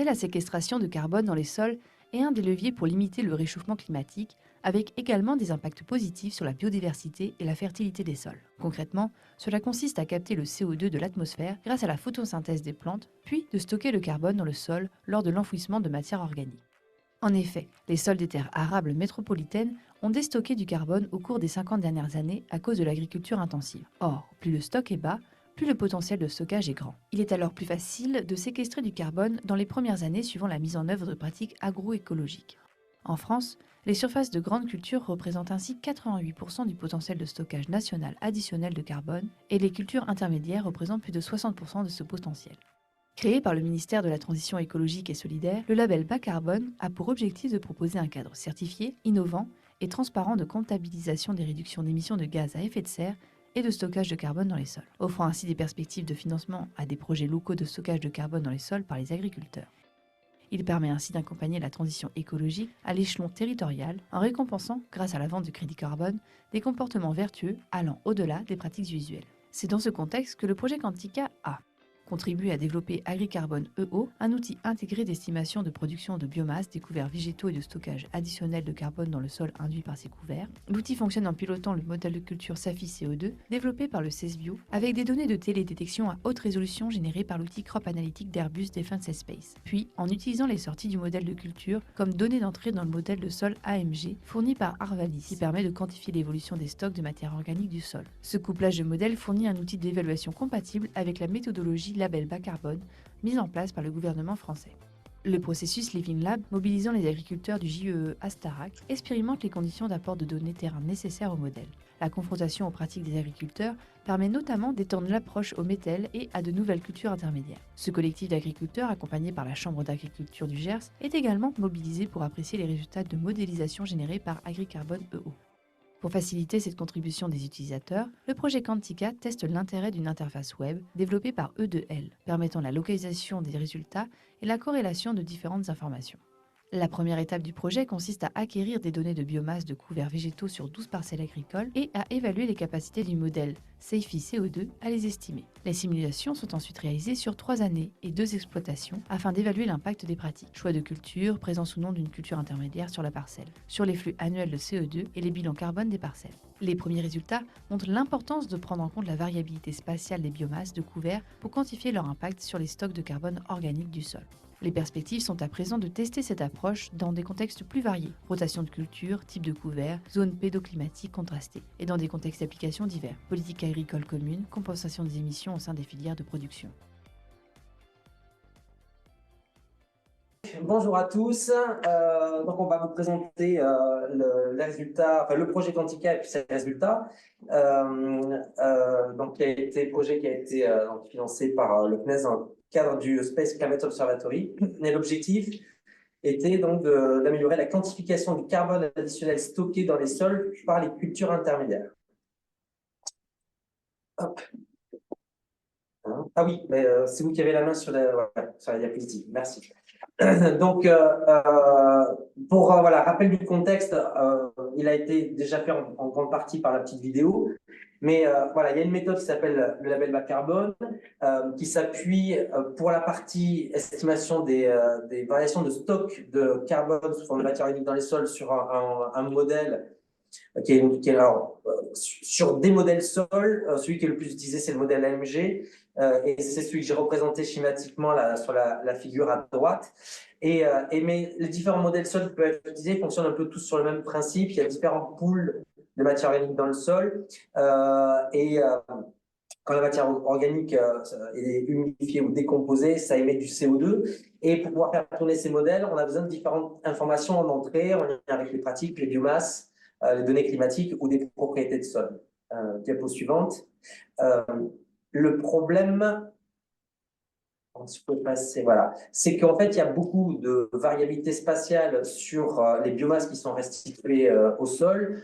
santé, la séquestration de carbone dans les sols est un des leviers pour limiter le réchauffement climatique, avec également des impacts positifs sur la biodiversité et la fertilité des sols. Concrètement, cela consiste à capter le CO2 de l'atmosphère grâce à la photosynthèse des plantes, puis de stocker le carbone dans le sol lors de l'enfouissement de matières organiques. En effet, les sols des terres arables métropolitaines ont déstocké du carbone au cours des 50 dernières années à cause de l'agriculture intensive. Or, plus le stock est bas, plus le potentiel de stockage est grand. Il est alors plus facile de séquestrer du carbone dans les premières années suivant la mise en œuvre de pratiques agroécologiques. En France, les surfaces de grandes cultures représentent ainsi 88% du potentiel de stockage national additionnel de carbone et les cultures intermédiaires représentent plus de 60% de ce potentiel. Créé par le ministère de la Transition écologique et solidaire, le label Bas Carbone a pour objectif de proposer un cadre certifié, innovant et transparent de comptabilisation des réductions d'émissions de gaz à effet de serre et de stockage de carbone dans les sols, offrant ainsi des perspectives de financement à des projets locaux de stockage de carbone dans les sols par les agriculteurs. Il permet ainsi d'accompagner la transition écologique à l'échelon territorial en récompensant, grâce à la vente de crédits carbone, des comportements vertueux allant au-delà des pratiques usuelles. C'est dans ce contexte que le projet Quantica a contribué à développer AgriCarbone EO, un outil intégré d'estimation de production de biomasse, des couverts végétaux et de stockage additionnel de carbone dans le sol induit par ces couverts. L'outil fonctionne en pilotant le modèle de culture SAFI CO2 développé par le CESBio avec des données de télédétection à haute résolution générées par l'outil Crop Analytics d'Airbus Defence and Space, puis en utilisant les sorties du modèle de culture comme données d'entrée dans le modèle de sol AMG fourni par Arvalis qui permet de quantifier l'évolution des stocks de matière organique du sol. Ce couplage de modèles fournit un outil d'évaluation compatible avec la méthodologie label bas carbone mise en place par le gouvernement français. Le processus Living Lab, mobilisant les agriculteurs du JEE Astarac, expérimente les conditions d'apport de données terrain nécessaires au modèle. La confrontation aux pratiques des agriculteurs permet notamment d'étendre l'approche au métal et à de nouvelles cultures intermédiaires. Ce collectif d'agriculteurs, accompagné par la Chambre d'agriculture du Gers, est également mobilisé pour apprécier les résultats de modélisation générés par AgriCarbone EO. Pour faciliter cette contribution des utilisateurs, le projet Quantica teste l'intérêt d'une interface web développée par E2L, permettant la localisation des résultats et la corrélation de différentes informations. La première étape du projet consiste à acquérir des données de biomasse de couverts végétaux sur 12 parcelles agricoles et à évaluer les capacités du modèle SAFI CO2 à les estimer. Les simulations sont ensuite réalisées sur 3 années et 2 exploitations afin d'évaluer l'impact des pratiques, choix de culture, présence ou non d'une culture intermédiaire sur la parcelle, sur les flux annuels de CO2 et les bilans carbone des parcelles. Les premiers résultats montrent l'importance de prendre en compte la variabilité spatiale des biomasses de couverts pour quantifier leur impact sur les stocks de carbone organique du sol. Les perspectives sont à présent de tester cette approche dans des contextes plus variés, rotation de culture, type de couvert, zone pédoclimatique contrastée, et dans des contextes d'application divers, politique agricole commune, compensation des émissions au sein des filières de production. Bonjour à tous. Donc on va vous présenter les résultats, enfin, le projet Quantica et puis ses résultats. Donc projet qui a été donc, financé par le CNES dans le cadre du Space Climate Observatory. Et l'objectif était donc d'améliorer la quantification du carbone additionnel stocké dans les sols par les cultures intermédiaires. Hop. Ah oui, mais c'est vous qui avez la main sur la diapositive. Merci. Donc, pour voilà, rappel du contexte, il a été déjà fait en grande partie par la petite vidéo, mais voilà, il y a une méthode qui s'appelle le label bas carbone, qui s'appuie pour la partie estimation des variations de stock de carbone sous forme de matière organique dans les sols sur un modèle qui est alors, sur des modèles sols. Celui qui est le plus utilisé, c'est le modèle AMG. Et c'est celui que j'ai représenté schématiquement là, sur la figure à droite. Mais les différents modèles sols qui peuvent être utilisés fonctionnent un peu tous sur le même principe. Il y a différents pools de matière organique dans le sol. Quand la matière organique est humidifiée ou décomposée, ça émet du CO2. Et pour pouvoir faire tourner ces modèles, on a besoin de différentes informations en entrée, en lien avec les pratiques, les biomasses, les données climatiques ou des propriétés de sol. Diapo suivante. Le problème, je peux passer, voilà, c'est qu'en fait, il y a beaucoup de variabilité spatiale sur les biomasses qui sont restituées au sol,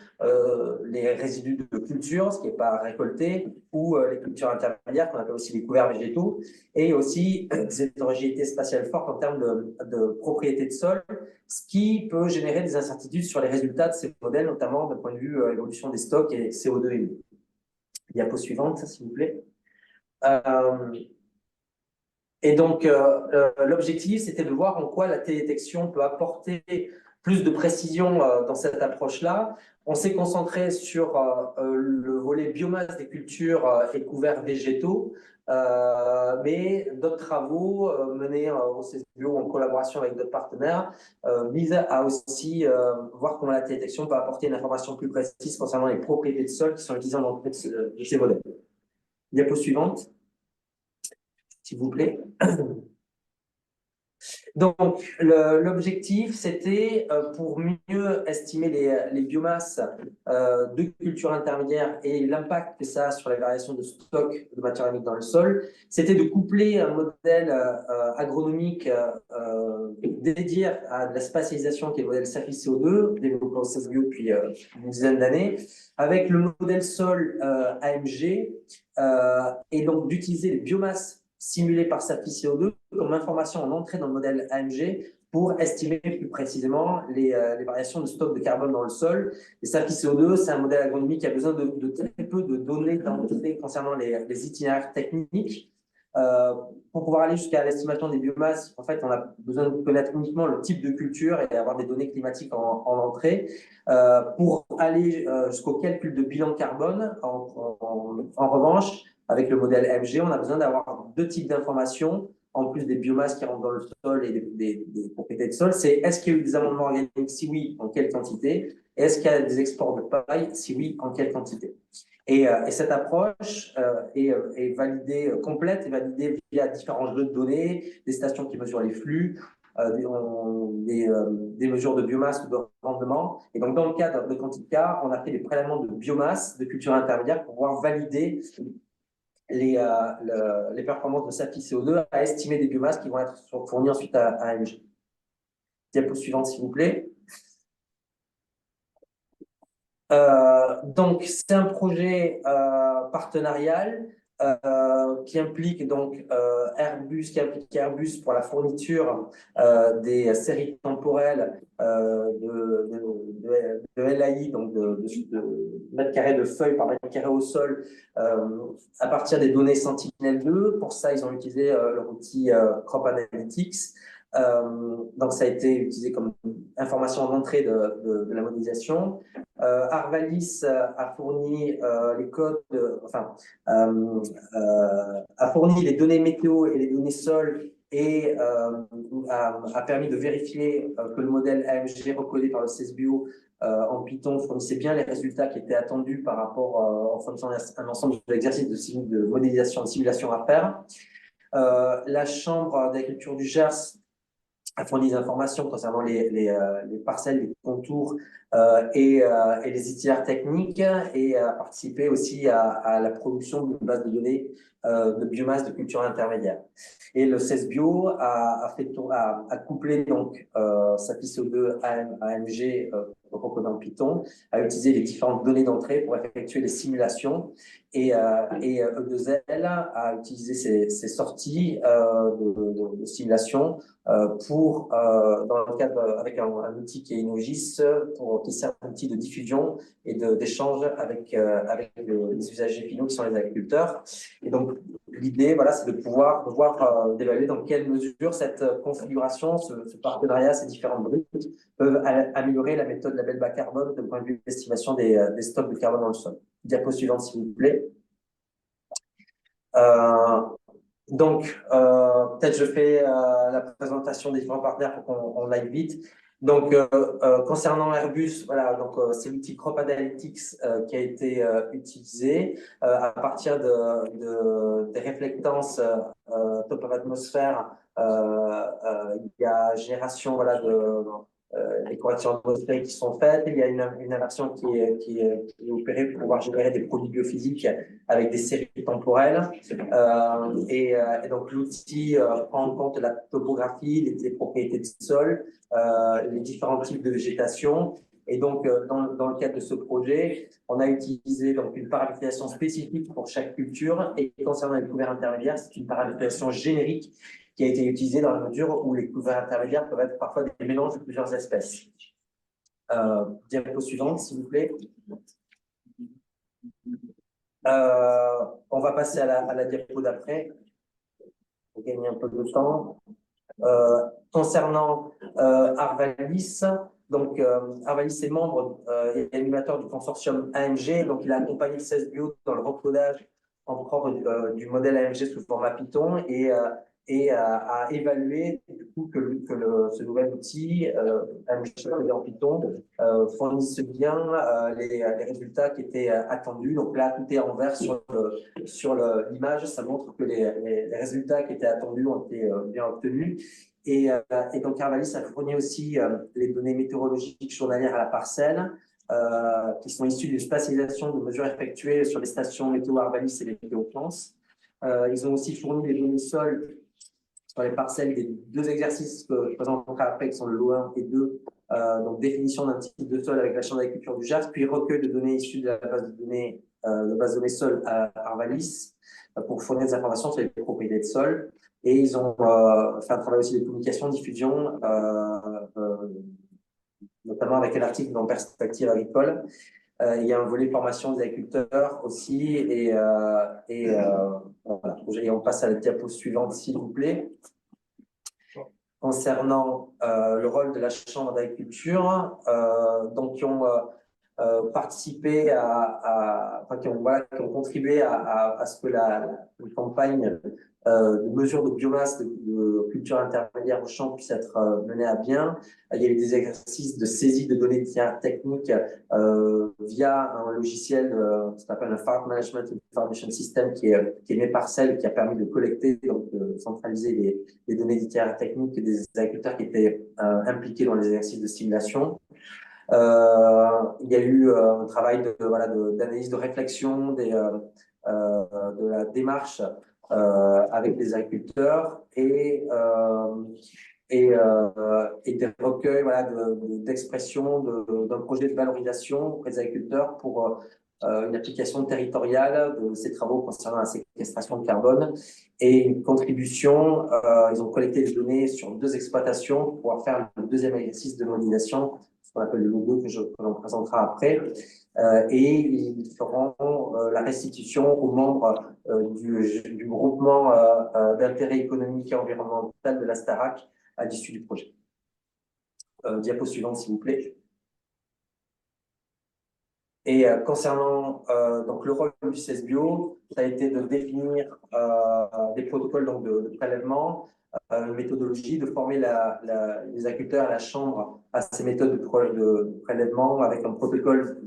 les résidus de culture, ce qui n'est pas récolté, ou les cultures intermédiaires, qu'on appelle aussi les couverts végétaux, et aussi des hétérogénéités spatiales fortes en termes de propriétés de sol, ce qui peut générer des incertitudes sur les résultats de ces modèles, notamment d'un point de vue évolution des stocks et CO2 émis. Diapo suivante, s'il vous plaît. Et donc, l'objectif, c'était de voir en quoi la télédétection peut apporter plus de précision dans cette approche-là. On s'est concentré sur le volet biomasse des cultures et couverts végétaux, mais d'autres travaux menés au CESBio en collaboration avec d'autres partenaires visent à aussi voir comment la télédétection peut apporter une information plus précise concernant les propriétés de sol qui sont utilisées dans de ces modèles. Diapo suivante, s'il vous plaît. Donc, l'objectif, c'était pour mieux estimer les biomasses de cultures intermédiaires et l'impact que ça a sur la variation de stock de matière organique dans le sol, c'était de coupler un modèle agronomique dédié à de la spatialisation qui est le modèle Surface CO2, développé au CESBio depuis une dizaine d'années, avec le modèle sol AMG, et donc d'utiliser les biomasses simulées par Surface CO2 comme information en entrée dans le modèle AMG pour estimer plus précisément les variations de stock de carbone dans le sol. Et Surface CO2, c'est un modèle agronomique qui a besoin de très peu de données d'entrée concernant les itinéraires techniques. Pour pouvoir aller jusqu'à l'estimation des biomasses, en fait, on a besoin de connaître uniquement le type de culture et avoir des données climatiques en entrée. Pour aller jusqu'au calcul de bilan carbone, en revanche, avec le modèle MG, on a besoin d'avoir deux types d'informations, en plus des biomasses qui rentrent dans le sol et des propriétés de sol. C'est est-ce qu'il y a eu des amendements organiques? Si oui, en quelle quantité? Et est-ce qu'il y a des exports de paille? Si oui, en quelle quantité? Et cette approche est validée, complète, et validée via différents jeux de données, des stations qui mesurent les flux, des mesures de biomasse ou de rendement. Et donc, dans le cadre de Quantica, on a fait des prélèvements de biomasse de culture intermédiaire pour pouvoir valider les performances de SAPI CO2 à estimer des biomasses qui vont être fournies ensuite à AMG. Diapo suivante, s'il vous plaît. Donc, c'est un projet partenarial qui implique donc Airbus pour la fourniture des séries temporelles de LAI, donc de mètres carrés de feuilles par mètre carré au sol, à partir des données Sentinel-2. Pour ça, ils ont utilisé leur outil Crop Analytics. Donc, ça a été utilisé comme information en entrée de la modélisation. Arvalis a fourni les codes, a fourni les données météo et les données sol et a permis de vérifier que le modèle AMG recodé par le CESBio en Python fournissait bien les résultats qui étaient attendus par rapport en fournissant un ensemble d'exercices de modélisation, de simulation à faire. La Chambre d'agriculture du Gers a fourni des informations concernant les parcelles, les contours et les itinéraires techniques et a participé aussi à la production d'une base de données de biomasse de culture intermédiaire. Et le CESBio a couplé donc SAPI CO2 AMG recodé en Python, a utilisé les différentes données d'entrée pour effectuer les simulations et E2L a utilisé ces sorties de simulation dans le cadre avec un outil qui est Inogis, qui sert d'outil de diffusion et d'échange avec les usagers finaux qui sont les agriculteurs. Et donc, l'idée, voilà, c'est de pouvoir d'évaluer dans quelle mesure cette configuration, ce partenariat, ces différentes briques peuvent améliorer la méthode label bas carbone de point de vue d'estimation des stocks de carbone dans le sol. Diapo suivante, s'il vous plaît. Donc, peut-être je fais la présentation des différents partenaires pour qu'on aille vite. Donc, concernant Airbus, voilà, donc c'est l'outil Crop Analytics qui a été utilisé à partir des réflectances top of atmosphère. Il y a génération, voilà, les corrections atmosphériques qui sont faites. Il y a une inversion qui est opérée pour pouvoir générer des produits biophysiques avec des séries temporelles. Et donc, l'outil prend en compte la topographie, les propriétés de sol, les différents types de végétation. Et donc, dans le cadre de ce projet, on a utilisé donc, une paramétrisation spécifique pour chaque culture. Et concernant les couverts intermédiaires, c'est une paramétrisation générique qui a été utilisée dans la mesure où les couverts intermédiaires peuvent être parfois des mélanges de plusieurs espèces. Diapo suivante, s'il vous plaît. On va passer à la diapo d'après. gagner un peu de temps. Concernant Arvalis, donc Arvalis est membre et animateur du consortium AMG, donc il a accompagné le CES Bio dans le recodage en propre du modèle AMG sous format Python et a évalué du coup ce nouvel outil AMG codé en Python fournisse bien les résultats qui étaient attendus. Donc là, tout est en vert sur l'image, ça montre que les résultats qui étaient attendus ont été bien obtenus. Et donc, Arvalis a fourni aussi les données météorologiques journalières à la parcelle, qui sont issues d'une spatialisation de mesures effectuées sur les stations météo Arvalis et les Météoplans. Ils ont aussi fourni les données sol sur les parcelles des deux exercices que je présenterai après, qui sont le lot 1 et 2, donc définition d'un type de sol avec la chambre d'agriculture du Gers, puis recueil de données issues de la base de données sol à Arvalis pour fournir des informations sur les propriétés de sol. Et ils ont fait un travail aussi de communication, diffusion, notamment avec un article dans Perspective agricole. Il y a un volet formation des agriculteurs aussi. Voilà. Et on passe à la diapo suivante, s'il vous plaît. Concernant le rôle de la Chambre d'agriculture, donc qui ont participé qui ont contribué à ce que la campagne de mesure de biomasse de culture intermédiaire au champ puisse être menée à bien. Il y a eu des exercices de saisie de données techniques via un logiciel qui s'appelle un Farm Management Information System qui est né par Cell, qui a permis de collecter, donc de centraliser les données d'itinéraires techniques des agriculteurs qui étaient impliqués dans les exercices de simulation. Il y a eu un travail d'analyse, de réflexion de la démarche avec les agriculteurs et des recueils d'expression d'un projet de valorisation auprès des agriculteurs pour une application territoriale de ces travaux concernant la séquestration de carbone et une contribution. Ils ont collecté des données sur 2 exploitations pour pouvoir faire le deuxième exercice de modélisation, ce qu'on appelle le logo que l'on présentera après. Et ils feront la restitution aux membres du groupement d'intérêt économique et environnemental de la Starac à l'issue du projet. Diapo suivante, s'il vous plaît. Et concernant donc le rôle du CES Bio, ça a été de définir des protocoles donc, de prélèvement, une méthodologie, de former les agriculteurs à la chambre à ces méthodes de prélèvement avec un protocole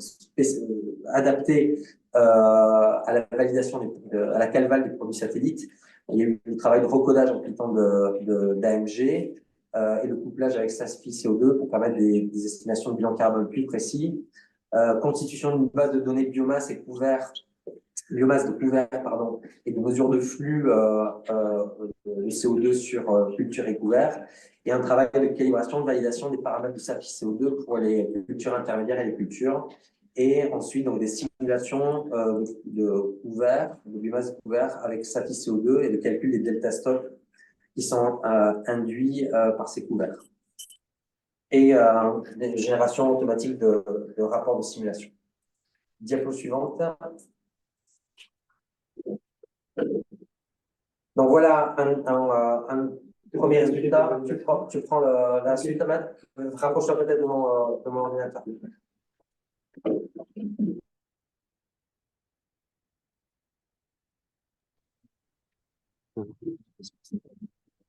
adapté à la validation, à la calval des produits satellites. Il y a eu le travail de recodage en Python d'AMG et le couplage avec SASFI CO2 pour permettre des estimations de bilan carbone plus précis. Constitution d'une base de données biomasse et biomasse de couvert et de mesure de flux de CO2 sur culture et couvert, et un travail de calibration, de validation des paramètres de SAFI CO2 pour les cultures intermédiaires et les cultures, et ensuite donc des simulations de couvert, de biomasse de couvert avec SAFI CO2 et de calcul des delta stocks qui sont induits par ces couverts. Et une génération automatique de rapports de simulation. Diapo suivante. Donc voilà un premier résultat. Tu prends la suite, Ahmed. Rapproche-toi peut-être de mon ordinateur.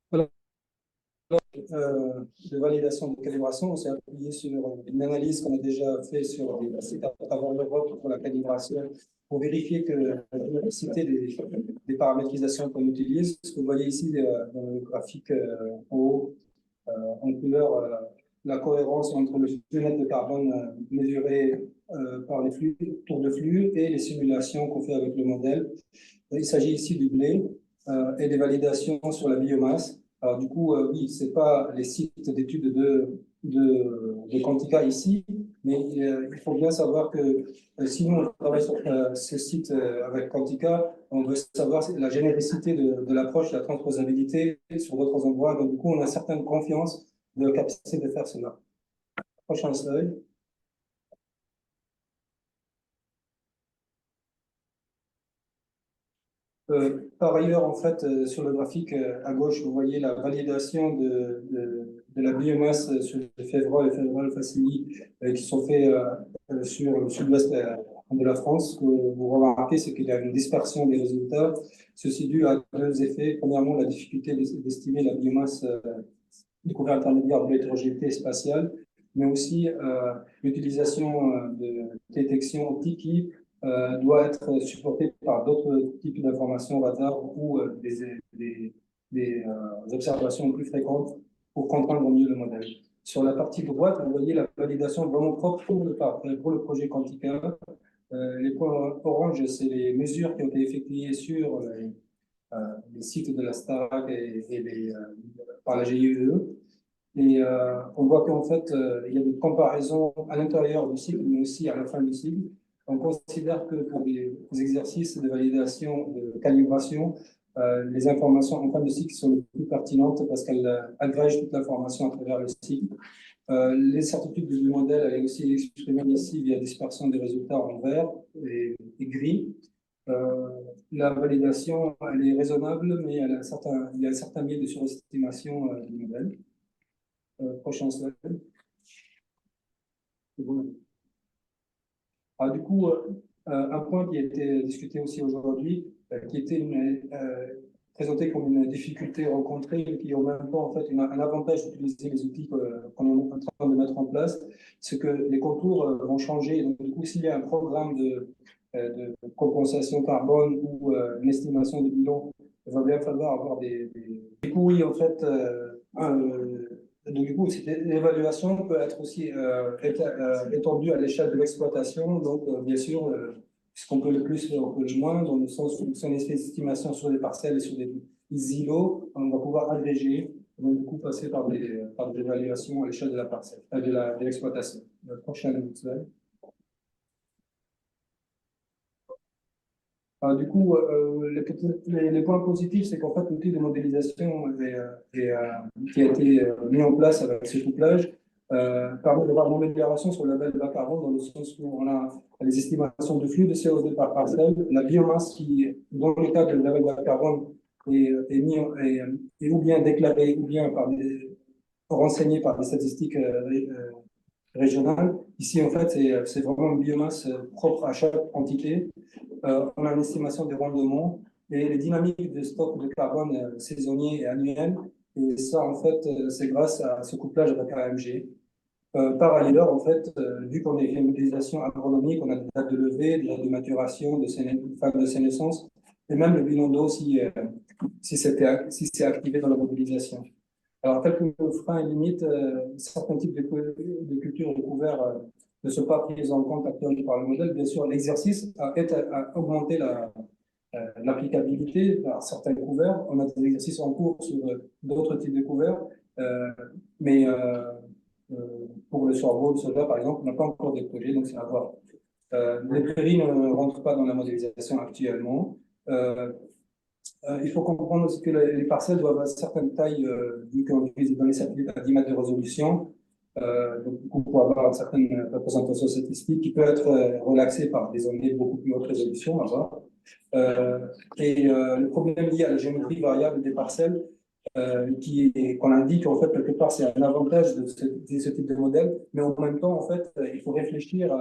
Voilà. De validation de calibration, on s'est appuyé sur une analyse qu'on a déjà fait sur les sites à travers l'Europe pour la calibration, pour vérifier que l'efficacité des paramétrisations qu'on utilise. Ce que vous voyez ici dans le graphique en haut, en couleur, la cohérence entre le flux net de carbone mesuré par les flux, tours de flux, et les simulations qu'on fait avec le modèle. Il s'agit ici du blé et des validations sur la biomasse. Alors du coup, oui, ce n'est pas les sites d'études de Quantica ici, mais il faut bien savoir que si nous on travaille sur ce site avec Quantica, on veut savoir la généricité de l'approche, la transposabilité sur d'autres endroits. Donc du coup, on a certaine confiance de la capacité de faire cela. Prochain slide. Par ailleurs, en fait, sur le graphique à gauche, vous voyez la validation de la biomasse sur les févroles et févroles facili qui sont faits sur le sud-ouest de la France. Ce que vous remarquez, c'est qu'il y a une dispersion des résultats. Ceci dû à deux effets. Premièrement, la difficulté d'estimer la biomasse du couvert intermédiaire de l'hétérogénéité spatiale, mais aussi l'utilisation de détection optique qui doit être supportée par d'autres types d'informations radar ou des observations plus fréquentes pour comprendre mieux le modèle. Sur la partie droite, vous voyez la validation vraiment propre pour le projet Quantica. Les points orange, c'est les mesures qui ont été effectuées sur les sites de la STARAC par la GIEE. Et on voit qu'en fait, il y a des comparaisons à l'intérieur du cycle, mais aussi à la fin du cycle. On considère que pour les exercices de validation, de calibration, les informations en fin de cycle sont les plus pertinentes parce qu'elles agrègent toute l'information à travers le cycle. Les certitudes du modèle, elle est aussi exprimée ici via dispersion des résultats en vert et gris. La validation, elle est raisonnable, mais il y a un certain biais de surestimation du modèle. Prochain slide. Bon. Du coup, un point qui a été discuté aussi aujourd'hui, qui était présenté comme une difficulté rencontrée, qui est en même temps en fait un avantage d'utiliser les outils qu'on est en train de mettre en place, c'est que les contours vont changer. Donc, du coup, s'il y a un programme de compensation carbone ou une estimation de bilan, il va bien falloir avoir Du coup, oui, en fait, donc, du coup, l'évaluation peut être aussi étendue à l'échelle de l'exploitation. Donc, bien sûr, ce qu'on peut le plus, on peut le moins, dans le sens où si on fait des estimations sur des parcelles et sur des îlots, on va pouvoir agréger, donc du coup passer par des évaluations à l'échelle de la parcelle, de l'exploitation. Le prochain slide. Du coup, les points positifs, c'est qu'en fait, l'outil de modélisation qui a été mis en place avec ce couplage permet d'avoir une amélioration sur le label bas carbone, dans le sens où on a les estimations de flux de CO2 par parcelle, la biomasse qui, dans le cadre du label bas carbone, est ou bien déclarée ou bien renseignée par des statistiques régionales. Ici, en fait, c'est vraiment une biomasse propre à chaque entité. On a une estimation des rendements et les dynamiques de stock de carbone saisonnier et annuel. Et ça, en fait, c'est grâce à ce couplage avec AMG. Par ailleurs, en fait, vu qu'on est une modélisation agronomique, on a des dates de levée, des dates de maturation, de sénescence, et même le bilan d'eau si c'est activé dans la modélisation. Alors, quelques freins et limites, certains types de cultures recouverts ne sont pas prises en compte actuellement par le modèle. Bien sûr, l'exercice a augmenté l'applicabilité par certains couverts. On a des exercices en cours sur d'autres types de couverts, mais pour le sorgho, le soja, par exemple, on n'a pas encore de projet, donc c'est à voir. Les prairies ne rentrent pas dans la modélisation actuellement. Il faut comprendre aussi que les parcelles doivent avoir une certaine taille, vu qu'on utilise dans les satellites à 10 mètres de résolution. Donc, du coup, pour avoir une certaine représentation statistique qui peut être relaxée par des ondes beaucoup plus haute résolution. Le problème lié à la géométrie variable des parcelles, qu'on indique en fait quelque part, c'est un avantage de ce type de modèle, mais en même temps, en fait, il faut réfléchir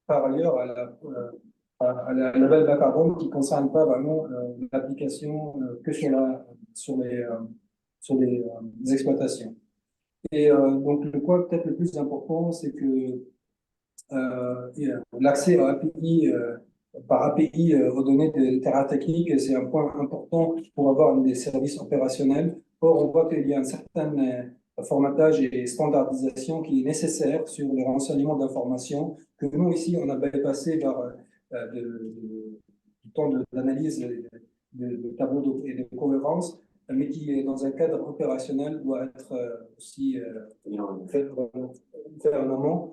par ailleurs à la label bas carbone qui ne concerne pas vraiment l'application que sur les exploitations. Et donc, le point peut-être le plus important, c'est que l'accès à API, par API aux données de terrain technique, c'est un point important pour avoir des services opérationnels. Or, on voit qu'il y a un certain formatage et standardisation qui est nécessaire sur le renseignement d'informations que nous, ici, on a bypassé par du temps d'analyse de tableaux et de cohérence, mais qui, dans un cadre opérationnel, doit être aussi fait en amont.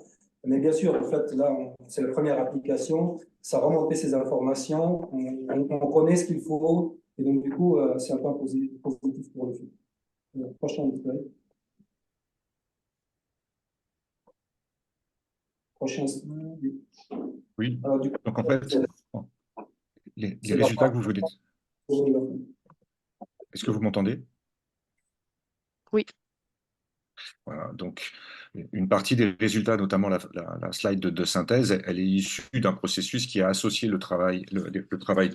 Mais bien sûr, en fait, là, c'est la première application, ça remonte ces informations, on connaît ce qu'il faut, et donc du coup, c'est un point positif pour le futur. Prochain slide. Prochain slide. Oui. Alors, du coup, Donc en fait, les résultats que vous venez Est-ce que vous m'entendez? Oui. Voilà, donc une partie des résultats, notamment la slide de synthèse, elle est issue d'un processus qui a associé le travail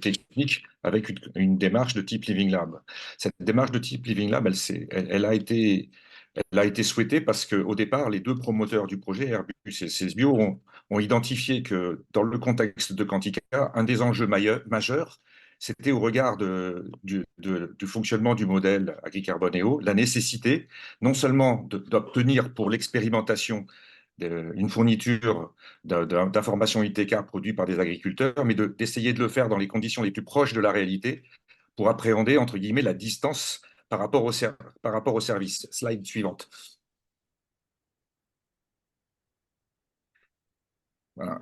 technique avec une démarche de type Living Lab. Cette démarche de type Living Lab, elle a été souhaitée parce qu'au départ, les deux promoteurs du projet, Airbus et Cesbio, ont identifié que dans le contexte de Quantica, un des enjeux majeurs, c'était au regard du fonctionnement du modèle Agri-Carboneo, la nécessité non seulement d'obtenir pour l'expérimentation une fourniture d'informations ITK produites par des agriculteurs, mais d'essayer de le faire dans les conditions les plus proches de la réalité pour appréhender, entre guillemets, la distance par rapport au service. Slide suivante. Voilà.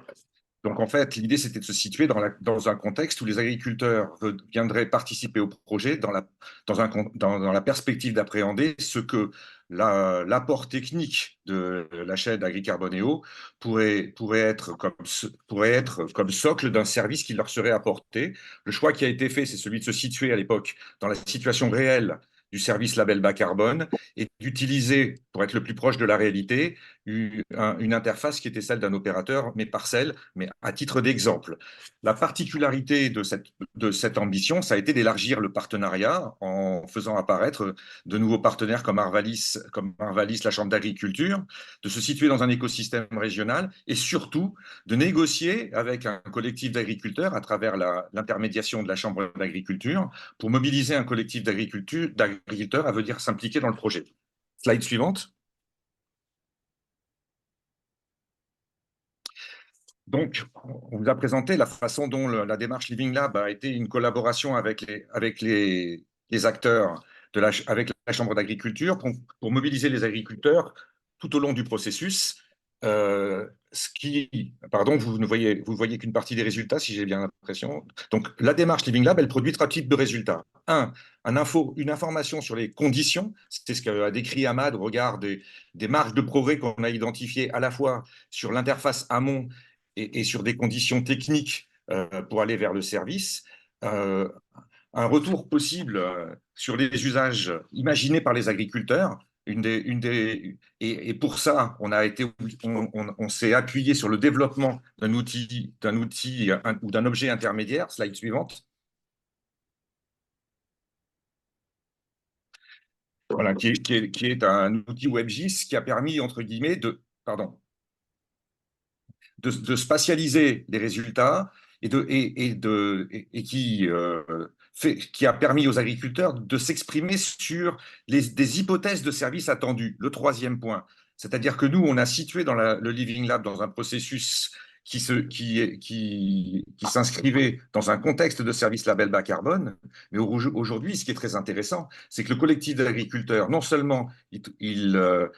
Donc, en fait, l'idée, c'était de se situer dans un contexte où les agriculteurs viendraient participer au projet dans la perspective d'appréhender ce que l'apport technique de la chaîne Agri-Carboneo pourrait être comme socle d'un service qui leur serait apporté. Le choix qui a été fait, c'est celui de se situer à l'époque dans la situation réelle du service label bas carbone et d'utiliser, pour être le plus proche de la réalité, une interface qui était celle d'un opérateur, mais parcelle, mais à titre d'exemple. La particularité de cette ambition, ça a été d'élargir le partenariat en faisant apparaître de nouveaux partenaires comme Arvalis, la Chambre d'agriculture, de se situer dans un écosystème régional et surtout de négocier avec un collectif d'agriculteurs à travers l'intermédiation de la Chambre d'agriculture pour mobiliser un collectif d'agriculteurs à venir s'impliquer dans le projet. Slide suivante. Donc, on vous a présenté la façon dont la démarche Living Lab a été une collaboration avec les acteurs avec la Chambre d'agriculture pour mobiliser les agriculteurs tout au long du processus. Pardon, vous ne voyez qu'une partie des résultats, si j'ai bien l'impression. Donc, la démarche Living Lab, elle produit 3 types de résultats. Une information sur les conditions, c'est ce qu'a décrit Ahmad au regard des marges de progrès qu'on a identifiées à la fois sur l'interface amont et sur des conditions techniques pour aller vers le service. Un retour possible sur les usages imaginés par les agriculteurs. Et pour ça, on s'est appuyé sur le développement d'un outil ou d'un objet intermédiaire. Slide suivante. Voilà, qui est un outil WebGIS qui a permis, entre guillemets, de spatialiser les résultats et qui a permis aux agriculteurs de s'exprimer sur des hypothèses de services attendus. Le 3e point, c'est-à-dire que nous, on a situé dans le Living Lab dans un processus qui s'inscrivait dans un contexte de service label bas carbone. Mais aujourd'hui, ce qui est très intéressant, c'est que le collectif d'agriculteurs, non seulement il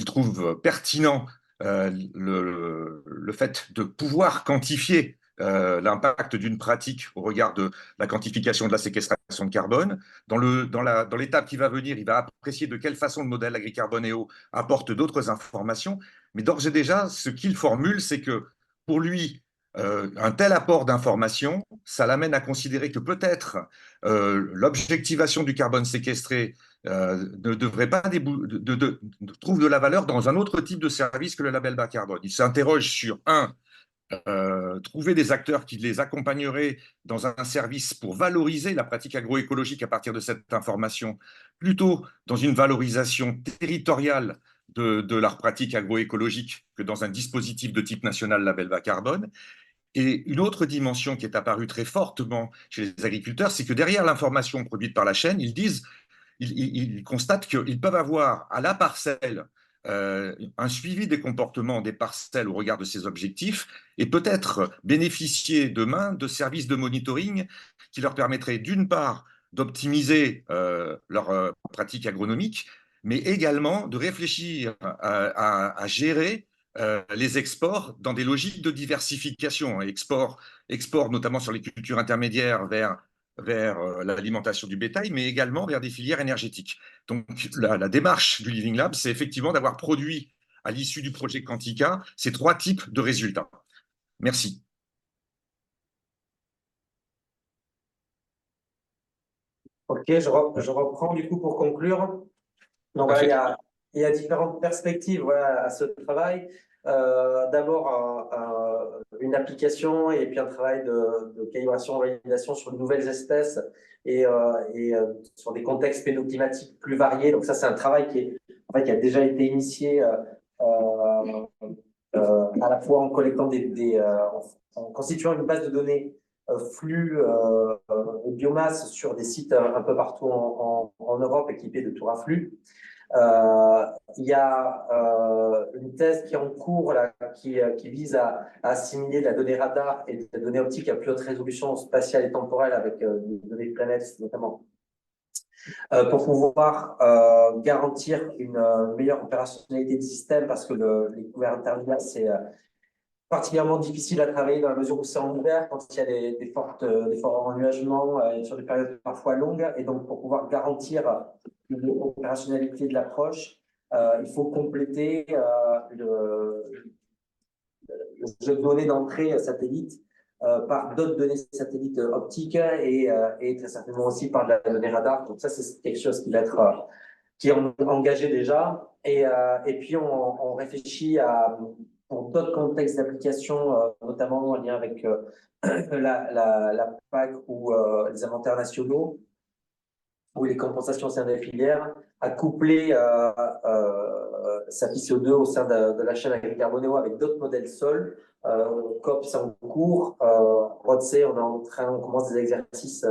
trouve pertinent le fait de pouvoir quantifier l'impact d'une pratique au regard de la quantification de la séquestration de carbone. Dans l'étape qui va venir, il va apprécier de quelle façon le modèle Agri-Carboneo apporte d'autres informations. Mais d'ores et déjà, ce qu'il formule, c'est que pour lui, un tel apport d'informations, ça l'amène à considérer que peut-être l'objectivation du carbone séquestré ne devrait pas trouve de la valeur dans un autre type de service que le label bas carbone. Il s'interroge sur trouver des acteurs qui les accompagneraient dans un service pour valoriser la pratique agroécologique à partir de cette information, plutôt dans une valorisation territoriale de leur pratique agroécologique que dans un dispositif de type national label bas carbone. Et une autre dimension qui est apparue très fortement chez les agriculteurs, c'est que derrière l'information produite par la chaîne, ils constatent qu'ils peuvent avoir à la parcelle un suivi des comportements des parcelles au regard de ces objectifs et peut-être bénéficier demain de services de monitoring qui leur permettraient d'une part d'optimiser leur pratique agronomique, mais également de réfléchir à gérer les exports dans des logiques de diversification, export notamment sur les cultures intermédiaires vers l'alimentation du bétail, mais également vers des filières énergétiques. Donc, la démarche du Living Lab, c'est effectivement d'avoir produit, à l'issue du projet Quantica, ces 3 types de résultats. Merci. Ok, je reprends du coup pour conclure. Donc voilà, il y a différentes perspectives voilà, à ce travail. D'abord, une application et puis un travail de calibration, validation sur de nouvelles espèces et sur des contextes pédoclimatiques plus variés. Donc ça, c'est un travail qui a déjà été initié à la fois en collectant en constituant une base de données flux de biomasse sur des sites un peu partout en Europe équipés de tours à flux. Il y a une thèse qui est en cours là, qui vise à assimiler de la donnée radar et de la donnée optique à plus haute résolution spatiale et temporelle avec des données de planètes notamment, pour pouvoir garantir une meilleure opérationnalité du système parce que les couverts intermédiaires, c'est particulièrement difficile à travailler dans la mesure où c'est en hiver, quand il y a des forts ennuagements sur des périodes parfois longues. Et donc, pour pouvoir garantir l'opérationnalité de l'approche, il faut compléter le jeu de données d'entrée satellite par d'autres données satellites optiques et très certainement aussi par de la donnée radar. Donc ça, c'est quelque chose qui va être qui est engagé déjà. Et puis, on réfléchit pour d'autres contextes d'application, notamment en lien avec la PAC ou les inventaires nationaux ou les compensations au sein des filières, à coupler SAFI CO2 au sein de la chaîne AgriCarboneo avec d'autres modèles sol. COP, c'est en cours. RODC, on commence des exercices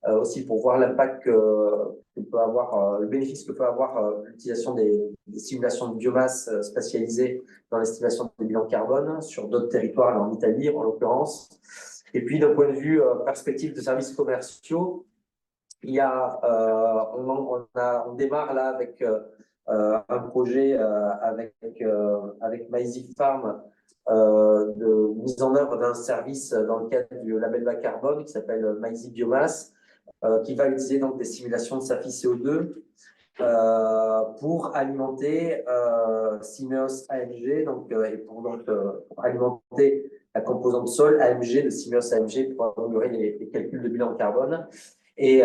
aussi pour voir l'impact que peut avoir, le bénéfice que peut avoir l'utilisation des simulations de biomasse spatialisées dans l'estimation des bilans carbone sur d'autres territoires, en Italie en l'occurrence. Et puis, d'un point de vue perspective de services commerciaux, il y a, on démarre là avec un projet avec Maizy Farm de mise en œuvre d'un service dans le cadre du label bas carbone qui s'appelle Maizy Biomasse, qui va utiliser donc des simulations de SAFI CO2 pour alimenter Symeos AMG, donc, et pour alimenter la composante sol AMG de Symeos AMG pour améliorer les calculs de bilan carbone. Et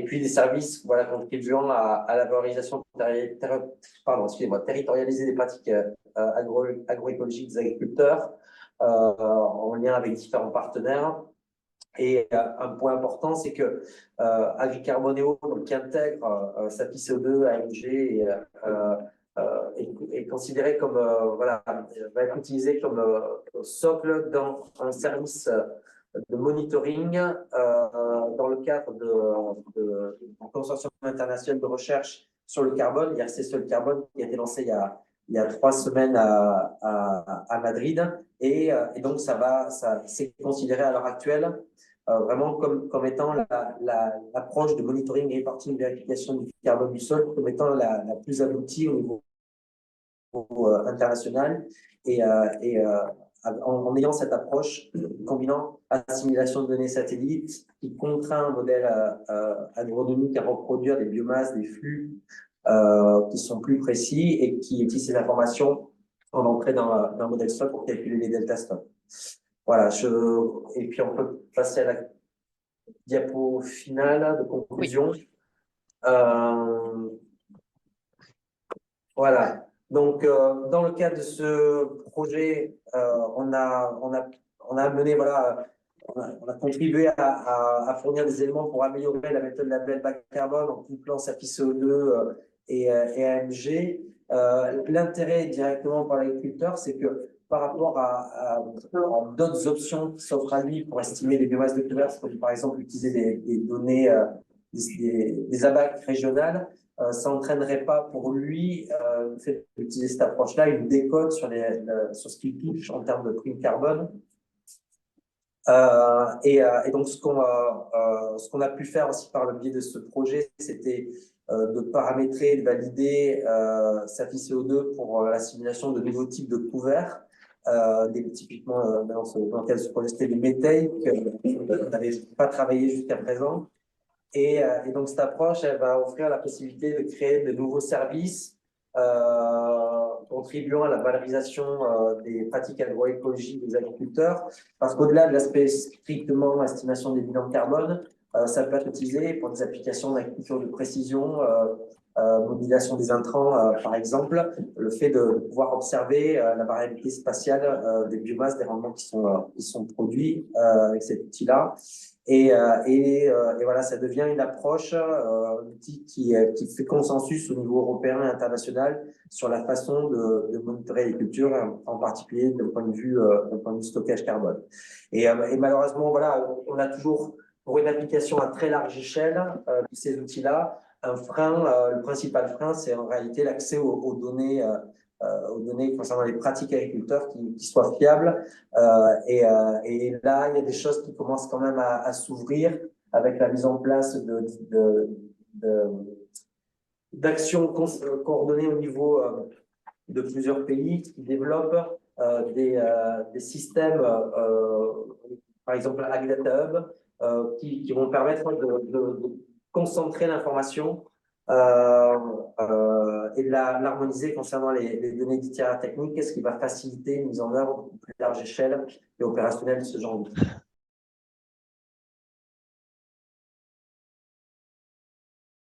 puis des services voilà, contribuant à la valorisation territorialisée des pratiques agroécologiques des agriculteurs en lien avec différents partenaires. Et un point important, c'est que AgriCarboneo, qui intègre SAFI CO2, AMG, est considéré comme, voilà, va être utilisé comme socle dans un service de monitoring dans le cadre de consortium international de recherche sur le carbone, IRC sur le carbone, qui a été lancé il y a 3 semaines à Madrid. Et donc, c'est considéré à l'heure actuelle vraiment comme étant l'approche de monitoring, reporting, vérification du carbone du sol, comme étant la plus aboutie au niveau international. Et en ayant cette approche combinant assimilation de données satellites qui contraint un modèle agronomique à reproduire des biomasses, des flux qui sont plus précis et qui utilisent ces informations en entrée dans un modèle stock pour calculer les delta stocks. Voilà, et puis on peut passer à la diapo finale de conclusion. Oui. Voilà. Donc, dans le cadre de ce projet, on a mené, voilà, on a contribué à fournir des éléments pour améliorer la méthode label bas carbone en couplant SAFI CO2 et AMG. L'intérêt directement pour l'agriculteur, c'est que par rapport à d'autres options qui s'offrent à lui pour estimer les biomasses de couverts, comme par exemple utiliser des données, des ABAC régionales, ça n'entraînerait pas pour lui, le fait d'utiliser cette approche-là, une décote sur ce qu'il touche en termes de prime carbone. Et donc, ce qu'on a pu faire aussi par le biais de ce projet, c'était de paramétrer, de valider SAFI CO2 pour la simulation de nouveaux types de couverts. Typiquement, dans le cadre de ce projet, c'était des méthails qu'on n'avait pas travaillé jusqu'à présent. Et donc, cette approche, elle va offrir la possibilité de créer de nouveaux services contribuant à la valorisation des pratiques agroécologiques des agriculteurs. Parce qu'au-delà de l'aspect strictement estimation des bilans carbone, Ça peut être utilisé pour des applications d'agriculture de précision, modulation des intrants, par exemple, le fait de pouvoir observer la variabilité spatiale des biomasses, des rendements qui sont produits avec cet outil-là. Et voilà, ça devient une approche, un outil qui fait consensus au niveau européen et international sur la façon de monitorer les cultures, en particulier d'un point de vue stockage carbone. Et malheureusement, voilà, on a toujours, pour une application à très large échelle de ces outils-là, un frein. Le principal frein, c'est en réalité l'accès aux données concernant les pratiques agriculteurs qui soient fiables. Et là, il y a des choses qui commencent quand même à s'ouvrir avec la mise en place d'actions coordonnées au niveau de plusieurs pays qui développent des systèmes, par exemple AgData Hub, qui vont permettre de concentrer l'information et de l'harmoniser concernant les données d'itinéraire technique, ce qui va faciliter une mise en œuvre à plus large échelle et opérationnelle de ce genre d'outils.